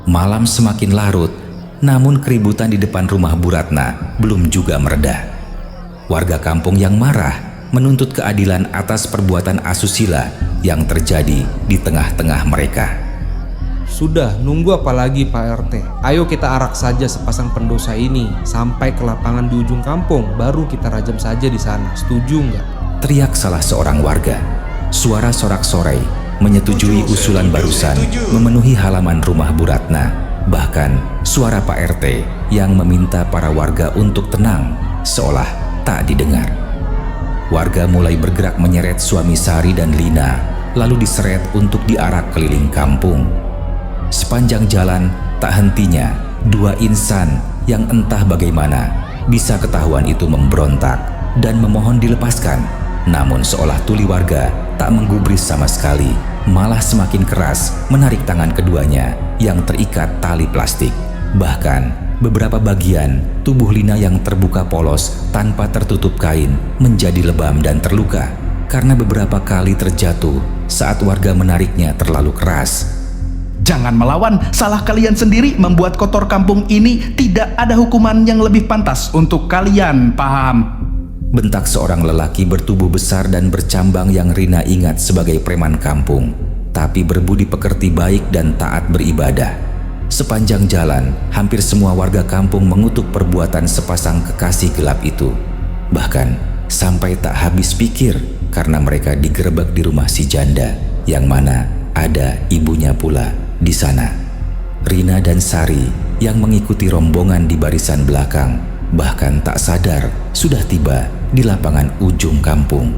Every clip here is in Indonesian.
Malam semakin larut, namun keributan di depan rumah Bu Ratna belum juga mereda. Warga kampung yang marah menuntut keadilan atas perbuatan asusila yang terjadi di tengah-tengah mereka. Sudah, nunggu apa lagi Pak RT? Ayo kita arak saja sepasang pendosa ini sampai ke lapangan di ujung kampung, baru kita rajam saja di sana. Setuju nggak? Teriak salah seorang warga. Suara sorak-sorai menyetujui usulan barusan memenuhi halaman rumah Bu Ratna. Bahkan suara Pak RT yang meminta para warga untuk tenang seolah tak didengar. Warga mulai bergerak menyeret suami Sari dan Lina, lalu diseret untuk diarak keliling kampung. Sepanjang jalan tak hentinya dua insan yang entah bagaimana bisa ketahuan itu memberontak dan memohon dilepaskan. Namun seolah tuli warga tak menggubris sama sekali, malah semakin keras menarik tangan keduanya yang terikat tali plastik. Bahkan beberapa bagian tubuh Lina yang terbuka polos tanpa tertutup kain menjadi lebam dan terluka karena beberapa kali terjatuh saat warga menariknya terlalu keras. Jangan melawan, salah kalian sendiri membuat kotor kampung ini. Tidak ada hukuman yang lebih pantas untuk kalian, paham? Bentak seorang lelaki bertubuh besar dan bercambang yang Rina ingat sebagai preman kampung, tapi berbudi pekerti baik dan taat beribadah. Sepanjang jalan, hampir semua warga kampung mengutuk perbuatan sepasang kekasih gelap itu. Bahkan sampai tak habis pikir karena mereka digerebek di rumah si janda, yang mana ada ibunya pula di sana. Rina dan Sari yang mengikuti rombongan di barisan belakang bahkan tak sadar sudah tiba di lapangan ujung kampung.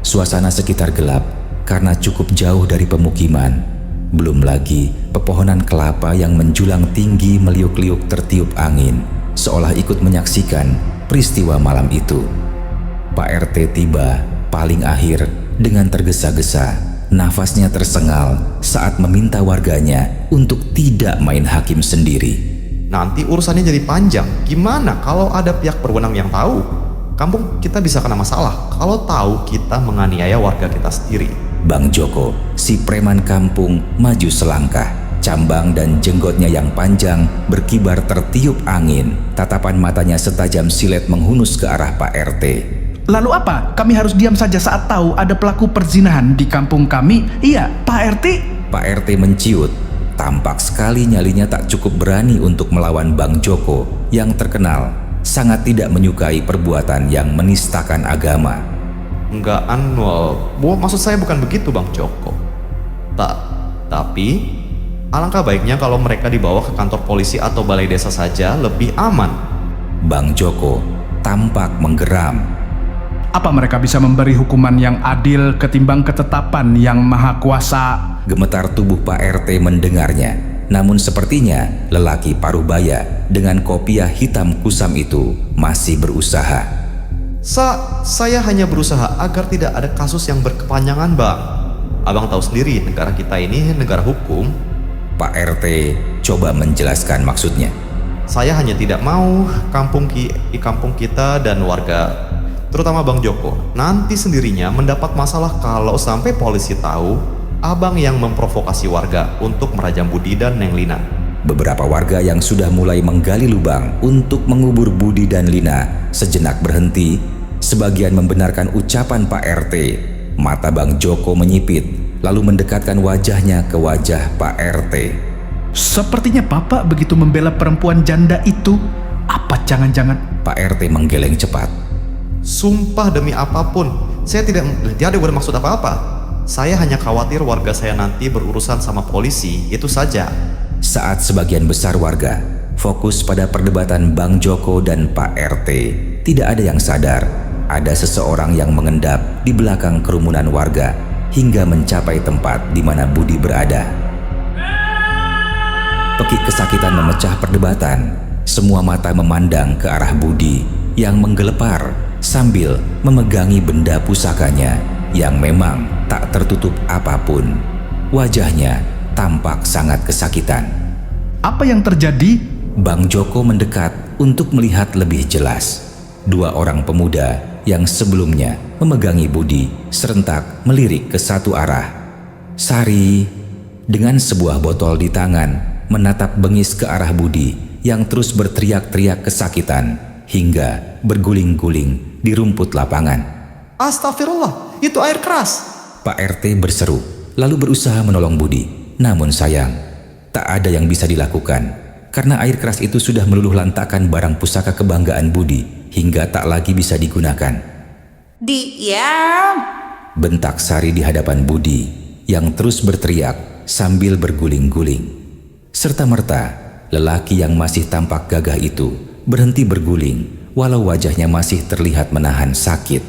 Suasana sekitar gelap karena cukup jauh dari pemukiman. Belum lagi pepohonan kelapa yang menjulang tinggi meliuk-liuk tertiup angin, seolah ikut menyaksikan peristiwa malam itu. Pak RT tiba paling akhir dengan tergesa-gesa. Nafasnya tersengal saat meminta warganya untuk tidak main hakim sendiri. Nanti urusannya jadi panjang. Gimana kalau ada pihak berwenang yang tahu? Kampung kita bisa kena masalah kalau tahu kita menganiaya warga kita sendiri. Bang Joko, si preman kampung, maju selangkah. Cambang dan jenggotnya yang panjang berkibar tertiup angin. Tatapan matanya setajam silet menghunus ke arah Pak RT. Lalu apa? Kami harus diam saja saat tahu ada pelaku perzinahan di kampung kami? Iya, Pak RT. Pak RT menciut. Tampak sekali nyalinya tak cukup berani untuk melawan Bang Joko yang terkenal sangat tidak menyukai perbuatan yang menistakan agama. Enggak, maksud saya bukan begitu Bang Joko. Tapi alangkah baiknya kalau mereka dibawa ke kantor polisi atau balai desa saja, lebih aman. Bang Joko tampak menggeram. Apa mereka bisa memberi hukuman yang adil ketimbang ketetapan yang maha kuasa? Gemetar tubuh Pak RT mendengarnya. Namun sepertinya lelaki paruh baya dengan kopiah hitam kusam itu masih berusaha. Saya hanya berusaha agar tidak ada kasus yang berkepanjangan, Bang. Abang tahu sendiri negara kita ini negara hukum. Pak RT coba menjelaskan maksudnya. Saya hanya tidak mau kampung kita dan warga, terutama Bang Joko, nanti sendirinya mendapat masalah kalau sampai polisi tahu Abang yang memprovokasi warga untuk merajam Budi dan Neng Lina. Beberapa warga yang sudah mulai menggali lubang untuk mengubur Budi dan Lina sejenak berhenti. Sebagian membenarkan ucapan Pak RT. Mata Bang Joko menyipit, lalu mendekatkan wajahnya ke wajah Pak RT. Sepertinya Bapak begitu membela perempuan janda itu. Apa jangan-jangan? Pak RT menggeleng cepat. Sumpah demi apapun, saya tidak ada bermaksud apa-apa. Saya hanya khawatir warga saya nanti berurusan sama polisi, itu saja. Saat sebagian besar warga fokus pada perdebatan Bang Joko dan Pak RT, tidak ada yang sadar ada seseorang yang mengendap di belakang kerumunan warga hingga mencapai tempat di mana Budi berada. Pekik kesakitan memecah perdebatan. Semua mata memandang ke arah Budi yang menggelepar sambil memegangi benda pusakanya yang memang tak tertutup apapun. Wajahnya tampak sangat kesakitan. Apa yang terjadi? Bang Joko mendekat untuk melihat lebih jelas. Dua orang pemuda yang sebelumnya memegangi Budi serentak melirik ke satu arah. Sari dengan sebuah botol di tangan menatap bengis ke arah Budi yang terus berteriak-teriak kesakitan hingga berguling-guling di rumput lapangan. Astagfirullah, itu air keras. Pak RT berseru, lalu berusaha menolong Budi. Namun sayang, tak ada yang bisa dilakukan karena air keras itu sudah meluluh lantakkan barang pusaka kebanggaan Budi hingga tak lagi bisa digunakan. Diam! Bentak Sari di hadapan Budi yang terus berteriak sambil berguling-guling. Serta-merta, lelaki yang masih tampak gagah itu berhenti berguling walau wajahnya masih terlihat menahan sakit.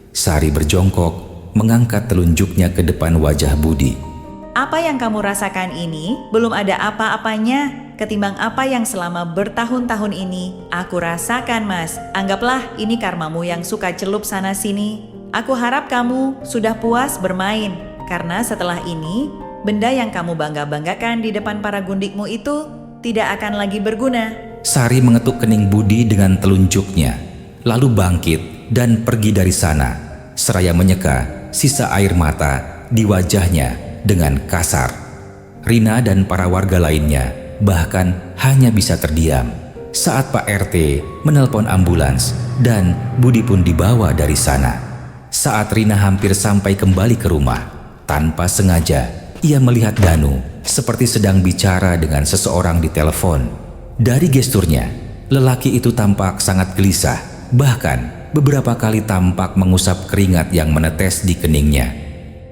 Sari berjongkok, mengangkat telunjuknya ke depan wajah Budi. Apa yang kamu rasakan ini belum ada apa-apanya ketimbang apa yang selama bertahun-tahun ini aku rasakan, Mas. Anggaplah ini karmamu yang suka celup sana-sini. Aku harap kamu sudah puas bermain, karena setelah ini, benda yang kamu bangga-banggakan di depan para gundikmu itu tidak akan lagi berguna. Sari mengetuk kening Budi dengan telunjuknya, lalu bangkit dan pergi dari sana, seraya menyeka sisa air mata di wajahnya dengan kasar. Rina dan para warga lainnya bahkan hanya bisa terdiam saat Pak RT menelpon ambulans dan Budi pun dibawa dari sana. Saat Rina hampir sampai kembali ke rumah, tanpa sengaja ia melihat Danu seperti sedang bicara dengan seseorang di telepon. Dari gesturnya, lelaki itu tampak sangat gelisah, bahkan beberapa kali tampak mengusap keringat yang menetes di keningnya.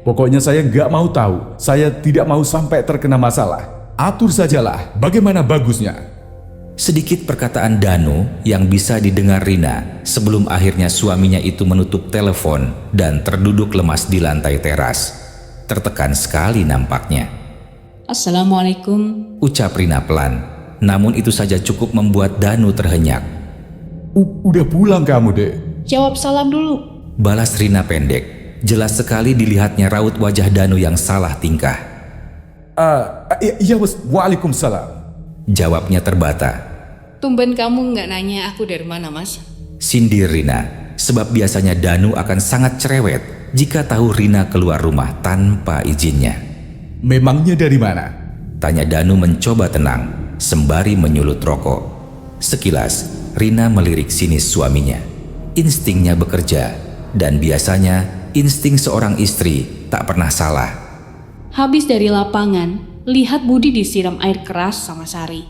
Pokoknya saya nggak mau tahu, saya tidak mau sampai terkena masalah. Atur sajalah, bagaimana bagusnya? Sedikit perkataan Danu yang bisa didengar Rina sebelum akhirnya suaminya itu menutup telepon dan terduduk lemas di lantai teras. Tertekan sekali nampaknya. Assalamualaikum. Ucap Rina pelan, namun itu saja cukup membuat Danu terhenyak. Udah pulang kamu, Dek? Jawab salam dulu. Balas Rina pendek. Jelas sekali dilihatnya raut wajah Danu yang salah tingkah. Iya bos, waalaikumsalam. Jawabnya terbata. Tumben kamu nggak nanya aku dari mana, Mas? Sindir Rina, sebab biasanya Danu akan sangat cerewet jika tahu Rina keluar rumah tanpa izinnya. Memangnya dari mana? Tanya Danu mencoba tenang, sembari menyulut rokok. Sekilas, Rina melirik sinis suaminya. Instingnya bekerja, dan biasanya insting seorang istri tak pernah salah. Habis dari lapangan, lihat Budi disiram air keras sama Sari.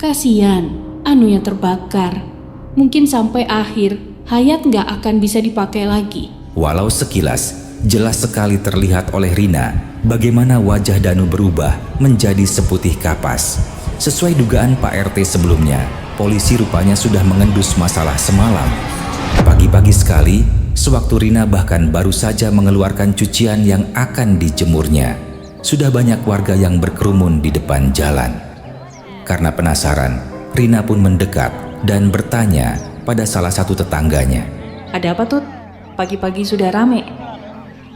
Kasian, anunya terbakar. Mungkin sampai akhir, hayat nggak akan bisa dipakai lagi. Walau sekilas, jelas sekali terlihat oleh Rina bagaimana wajah Danu berubah menjadi seputih kapas. Sesuai dugaan Pak RT sebelumnya, polisi rupanya sudah mengendus masalah semalam. Pagi-pagi sekali, sewaktu Rina bahkan baru saja mengeluarkan cucian yang akan dijemurnya, sudah banyak warga yang berkerumun di depan jalan. Karena penasaran, Rina pun mendekat dan bertanya pada salah satu tetangganya. Ada apa, Tut? Pagi-pagi sudah rame.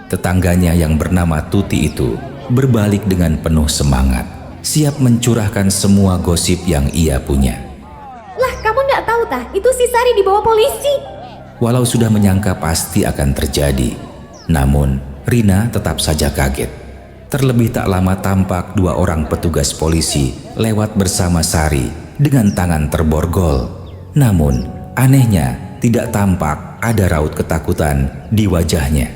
Tetangganya yang bernama Tuti itu berbalik dengan penuh semangat, siap mencurahkan semua gosip yang ia punya. Lah, kamu nggak tahu tah? Itu si Sari dibawa polisi. Walau sudah menyangka pasti akan terjadi, namun Rina tetap saja kaget. Terlebih tak lama tampak dua orang petugas polisi lewat bersama Sari dengan tangan terborgol. Namun anehnya tidak tampak ada raut ketakutan di wajahnya.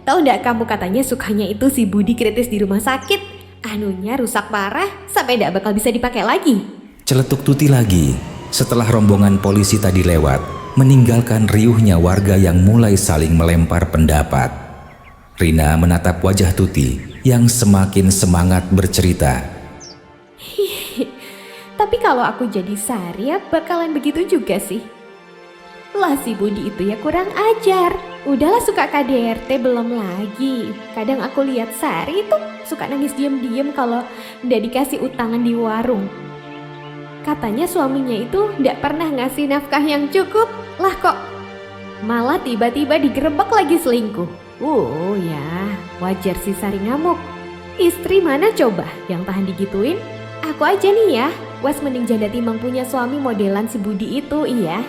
Tahu nggak kamu katanya sukanya itu si Budi kritis di rumah sakit. Anunya rusak parah sampai nggak bakal bisa dipakai lagi. Celetuk Tuti lagi setelah rombongan polisi tadi lewat, meninggalkan riuhnya warga yang mulai saling melempar pendapat. Rina menatap wajah Tuti yang semakin semangat bercerita. Tapi kalau aku jadi Sari ya bakalan begitu juga sih. Lah si Budi itu ya kurang ajar. Udahlah suka KDRT belum lagi. Kadang aku lihat Sari itu suka nangis diem-diem kalau udah dikasih utangan di warung. Katanya suaminya itu nggak pernah ngasih nafkah yang cukup. Lah kok malah tiba-tiba digerebek lagi selingkuh. Ya wajar si Sari ngamuk. Istri mana coba yang tahan digituin? Aku aja nih ya. Was mending janda timbang punya suami modelan si Budi itu, iya.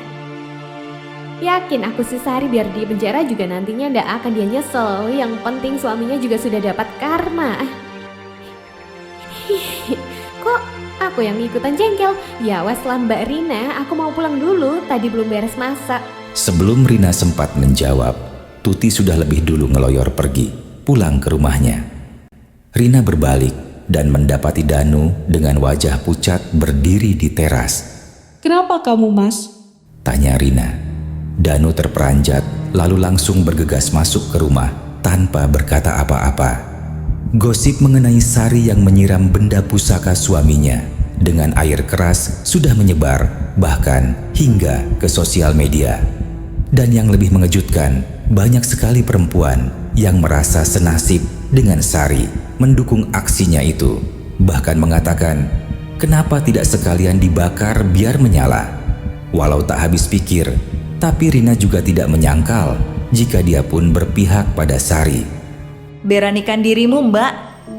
Yakin aku si Sari biar di penjara juga nantinya ndak akan dia nyesel. Yang penting suaminya juga sudah dapat karma. Kok aku yang ikutan jengkel? Ya wes lah Mbak Rina, aku mau pulang dulu, tadi belum beres masak. Sebelum Rina sempat menjawab, Tuti sudah lebih dulu ngeloyor pergi, pulang ke rumahnya. Rina berbalik dan mendapati Danu dengan wajah pucat berdiri di teras. Kenapa kamu, Mas? Tanya Rina. Danu terperanjat lalu langsung bergegas masuk ke rumah tanpa berkata apa-apa. Gosip mengenai Sari yang menyiram benda pusaka suaminya dengan air keras sudah menyebar bahkan hingga ke sosial media. Dan yang lebih mengejutkan, banyak sekali perempuan yang merasa senasib dengan Sari mendukung aksinya itu. Bahkan mengatakan, kenapa tidak sekalian dibakar biar menyala? Walau tak habis pikir, tapi Rina juga tidak menyangkal jika dia pun berpihak pada Sari. Beranikan dirimu, Mbak.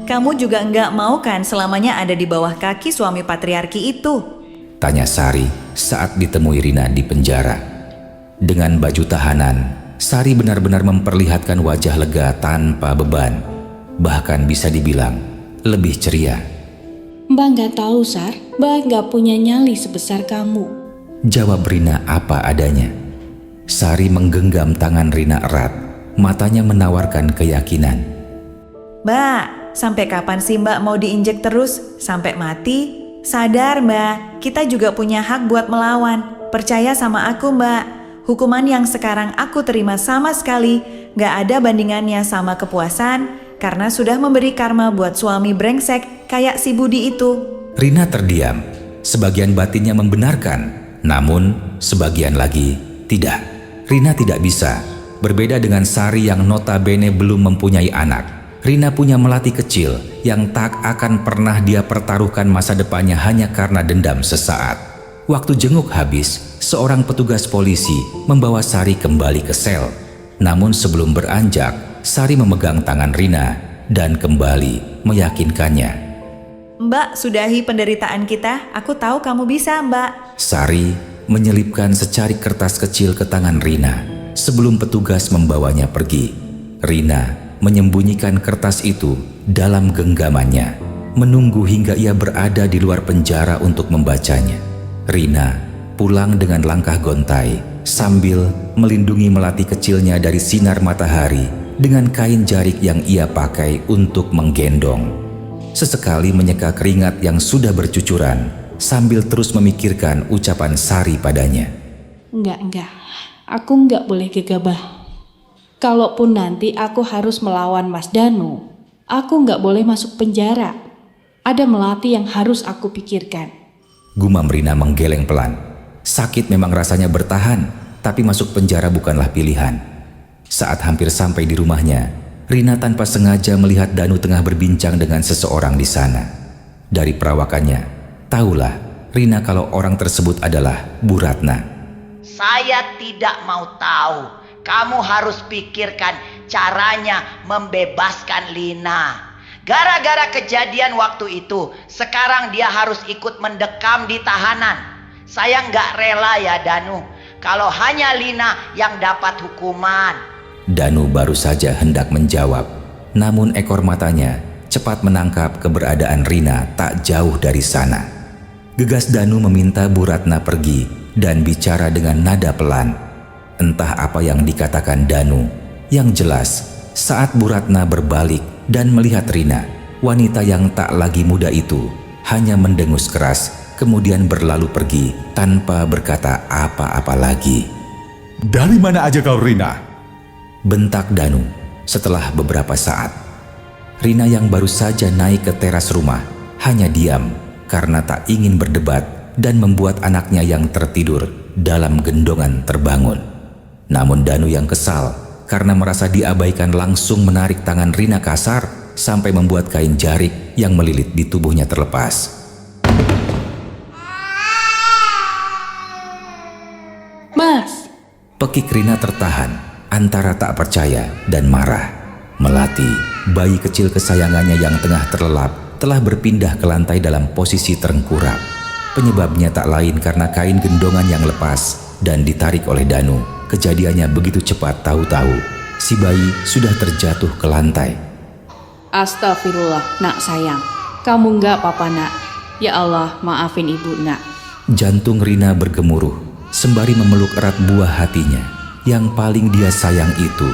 Kamu juga enggak mau kan selamanya ada di bawah kaki suami patriarki itu? Tanya Sari saat ditemui Rina di penjara. Dengan baju tahanan, Sari benar-benar memperlihatkan wajah lega tanpa beban. Bahkan bisa dibilang lebih ceria. Mbak nggak tahu, Sar. Mbak nggak punya nyali sebesar kamu. Jawab Rina apa adanya. Sari menggenggam tangan Rina erat. Matanya menawarkan keyakinan. Mbak, sampai kapan sih Mbak mau diinjek terus? Sampai mati? Sadar Mbak, kita juga punya hak buat melawan. Percaya sama aku Mbak. Hukuman yang sekarang aku terima sama sekali gak ada bandingannya sama kepuasan karena sudah memberi karma buat suami brengsek kayak si Budi itu. Rina terdiam. Sebagian batinnya membenarkan, namun sebagian lagi tidak. Rina tidak bisa. Berbeda dengan Sari yang notabene belum mempunyai anak. Rina punya melati kecil yang tak akan pernah dia pertaruhkan masa depannya hanya karena dendam sesaat. Waktu jenguk habis, seorang petugas polisi membawa Sari kembali ke sel. Namun sebelum beranjak, Sari memegang tangan Rina dan kembali meyakinkannya. Mbak, sudahi penderitaan kita. Aku tahu kamu bisa, Mbak. Sari menyelipkan secarik kertas kecil ke tangan Rina sebelum petugas membawanya pergi. Rina menyembunyikan kertas itu dalam genggamannya, menunggu hingga ia berada di luar penjara untuk membacanya. Rina pulang dengan langkah gontai sambil melindungi melati kecilnya dari sinar matahari dengan kain jarik yang ia pakai untuk menggendong. Sesekali menyeka keringat yang sudah bercucuran sambil terus memikirkan ucapan Sari padanya. Enggak. Aku enggak boleh gegabah. Kalaupun nanti aku harus melawan Mas Danu, aku enggak boleh masuk penjara. Ada melati yang harus aku pikirkan. Gumam Rina menggeleng pelan. Sakit memang rasanya bertahan, tapi masuk penjara bukanlah pilihan. Saat hampir sampai di rumahnya, Rina tanpa sengaja melihat Danu tengah berbincang dengan seseorang di sana. Dari perawakannya, tahulah Rina kalau orang tersebut adalah Bu Ratna. Saya tidak mau tahu. Kamu harus pikirkan caranya membebaskan Lina. Gara-gara kejadian waktu itu, sekarang dia harus ikut mendekam di tahanan. Saya nggak rela ya Danu, kalau hanya Lina yang dapat hukuman. Danu baru saja hendak menjawab, namun ekor matanya cepat menangkap keberadaan Rina tak jauh dari sana. Gegas Danu meminta Bu Ratna pergi dan bicara dengan nada pelan. Entah apa yang dikatakan Danu, yang jelas saat Bu Ratna berbalik dan melihat Rina, wanita yang tak lagi muda itu hanya mendengus keras, kemudian berlalu pergi tanpa berkata apa-apa lagi. Dari mana aja kau, Rina? Bentak Danu setelah beberapa saat. Rina yang baru saja naik ke teras rumah hanya diam karena tak ingin berdebat dan membuat anaknya yang tertidur dalam gendongan terbangun. Namun Danu yang kesal karena merasa diabaikan langsung menarik tangan Rina kasar sampai membuat kain jarik yang melilit di tubuhnya terlepas. Mas! Pekik Rina tertahan antara tak percaya dan marah. Melati, bayi kecil kesayangannya yang tengah terlelap, telah berpindah ke lantai dalam posisi terengkurap. Penyebabnya tak lain karena kain gendongan yang lepas dan ditarik oleh Danu. Kejadiannya begitu cepat, tahu-tahu si bayi sudah terjatuh ke lantai. Astagfirullah, nak sayang. Kamu nggak apa-apa nak. Ya Allah, maafin ibu nak. Jantung Rina bergemuruh sembari memeluk erat buah hatinya. Yang paling dia sayang itu,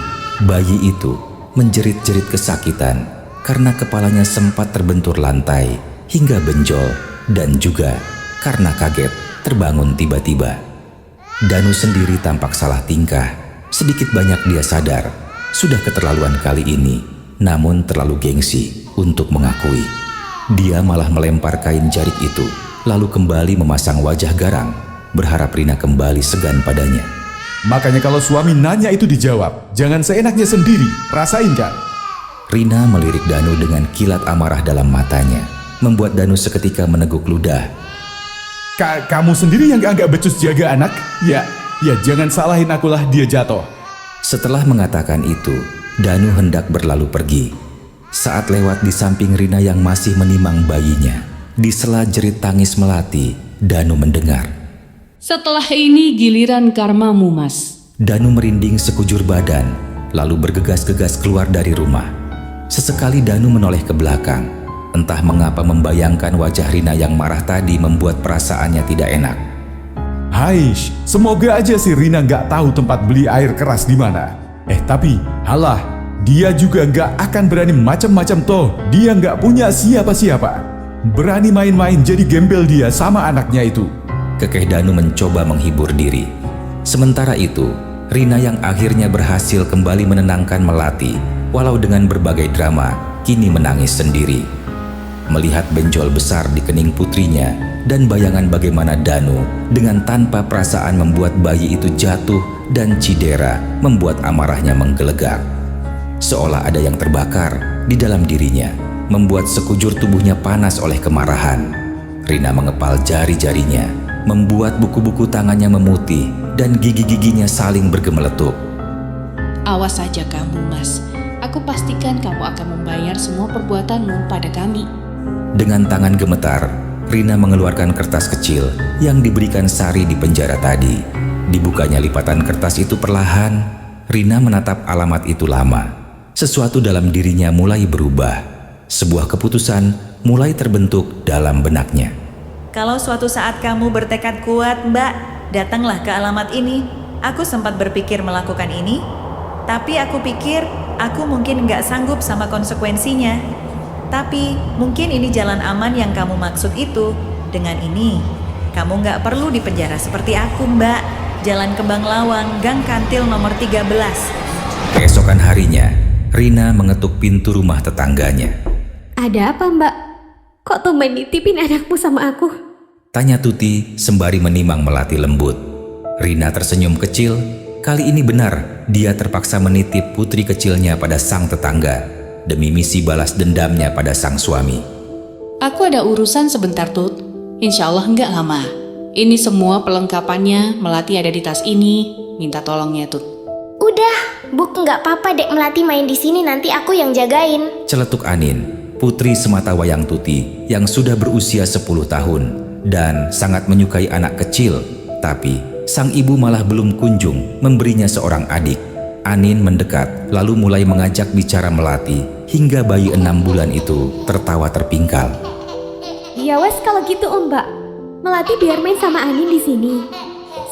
bayi itu, menjerit-jerit kesakitan karena kepalanya sempat terbentur lantai hingga benjol dan juga karena kaget terbangun tiba-tiba. Danu sendiri tampak salah tingkah. Sedikit banyak dia sadar sudah keterlaluan kali ini, namun terlalu gengsi untuk mengakui. Dia malah melempar kain jarik itu, lalu kembali memasang wajah garang, berharap Rina kembali segan padanya. Makanya kalau suami nanya itu dijawab, jangan seenaknya sendiri, rasain kan? Rina melirik Danu dengan kilat amarah dalam matanya, membuat Danu seketika meneguk ludah. Kamu sendiri yang agak becus jaga anak? Ya jangan salahin akulah dia jatuh. Setelah mengatakan itu, Danu hendak berlalu pergi. Saat lewat di samping Rina yang masih menimang bayinya, di sela jerit tangis melati, Danu mendengar. Setelah ini giliran karmamu, Mas. Danu merinding sekujur badan, lalu bergegas-gegas keluar dari rumah. Sesekali Danu menoleh ke belakang. Entah mengapa membayangkan wajah Rina yang marah tadi membuat perasaannya tidak enak. Haish, semoga aja si Rina nggak tahu tempat beli air keras di mana. Tapi halah, dia juga nggak akan berani macam-macam toh. Dia nggak punya siapa-siapa. Berani main-main jadi gembel dia sama anaknya itu. Kekeh Danu mencoba menghibur diri. Sementara itu, Rina yang akhirnya berhasil kembali menenangkan Melati, walau dengan berbagai drama, kini menangis sendiri. Melihat benjol besar di kening putrinya dan bayangan bagaimana Danu dengan tanpa perasaan membuat bayi itu jatuh dan cedera membuat amarahnya menggelegak. Seolah ada yang terbakar di dalam dirinya, membuat sekujur tubuhnya panas oleh kemarahan. Rina mengepal jari-jarinya, membuat buku-buku tangannya memutih dan gigi-giginya saling bergemeletup. Awas saja kamu, Mas. Aku pastikan kamu akan membayar semua perbuatanmu pada kami. Dengan tangan gemetar, Rina mengeluarkan kertas kecil yang diberikan Sari di penjara tadi. Dibukanya lipatan kertas itu perlahan. Rina menatap alamat itu lama. Sesuatu dalam dirinya mulai berubah. Sebuah keputusan mulai terbentuk dalam benaknya. Kalau suatu saat kamu bertekad kuat, Mbak, datanglah ke alamat ini. Aku sempat berpikir melakukan ini, tapi aku pikir aku mungkin nggak sanggup sama konsekuensinya. Tapi mungkin ini jalan aman yang kamu maksud itu. Dengan ini, kamu nggak perlu dipenjara seperti aku, Mbak. Jalan Kembang Lawang, Gang Kantil nomor 13. Keesokan harinya, Rina mengetuk pintu rumah tetangganya. Ada apa, Mbak? Kok tumben nitipin anakmu sama aku? Tanya Tuti sembari menimang Melati lembut. Rina tersenyum kecil. Kali ini benar, dia terpaksa menitip putri kecilnya pada sang tetangga demi misi balas dendamnya pada sang suami. Aku ada urusan sebentar, Tut. Insya Allah nggak lama. Ini semua pelengkapannya, Melati ada di tas ini. Minta tolongnya, Tut. Udah, Buk, nggak apa-apa dek Melati main di sini, nanti aku yang jagain. Celetuk Anin, putri semata wayang Tuti yang sudah berusia 10 tahun dan sangat menyukai anak kecil. Tapi sang ibu malah belum kunjung memberinya seorang adik. Anin mendekat lalu mulai mengajak bicara Melati hingga bayi 6 bulan itu tertawa terpingkal. Ya wes kalau gitu Mbak. Melati biar main sama Anin di sini.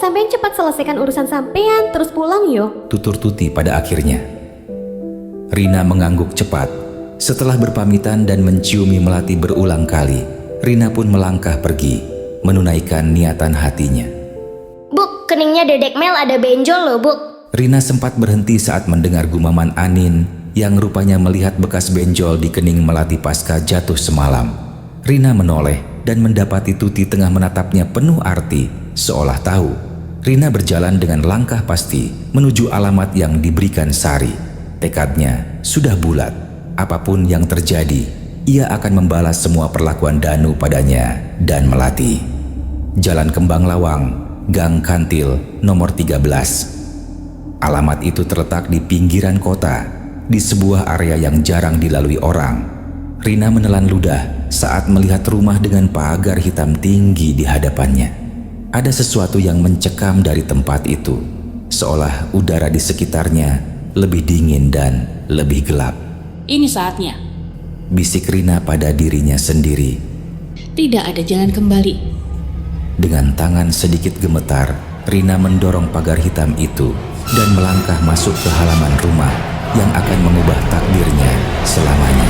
Sampean cepat selesaikan urusan sampean terus pulang yo. Tutur Tuti pada akhirnya. Rina mengangguk cepat. Setelah berpamitan dan menciumi Melati berulang kali, Rina pun melangkah pergi, menunaikan niatan hatinya. Buk, keningnya Dedek Mel ada benjol loh, Buk. Rina sempat berhenti saat mendengar gumaman Anin yang rupanya melihat bekas benjol di kening Melati pasca jatuh semalam. Rina menoleh dan mendapati Tuti tengah menatapnya penuh arti, seolah tahu. Rina berjalan dengan langkah pasti menuju alamat yang diberikan Sari. Tekadnya sudah bulat. Apapun yang terjadi, ia akan membalas semua perlakuan Danu padanya dan Melati. Jalan Kembang Lawang, Gang Kantil nomor 13. Alamat itu terletak di pinggiran kota, di sebuah area yang jarang dilalui orang. Rina menelan ludah saat melihat rumah dengan pagar hitam tinggi di hadapannya. Ada sesuatu yang mencekam dari tempat itu, seolah udara di sekitarnya lebih dingin dan lebih gelap. Ini saatnya. bisik Rina pada dirinya sendiri. Tidak ada jalan kembali. Dengan tangan sedikit gemetar, Rina mendorong pagar hitam itu dan melangkah masuk ke halaman rumah yang akan mengubah takdirnya selamanya.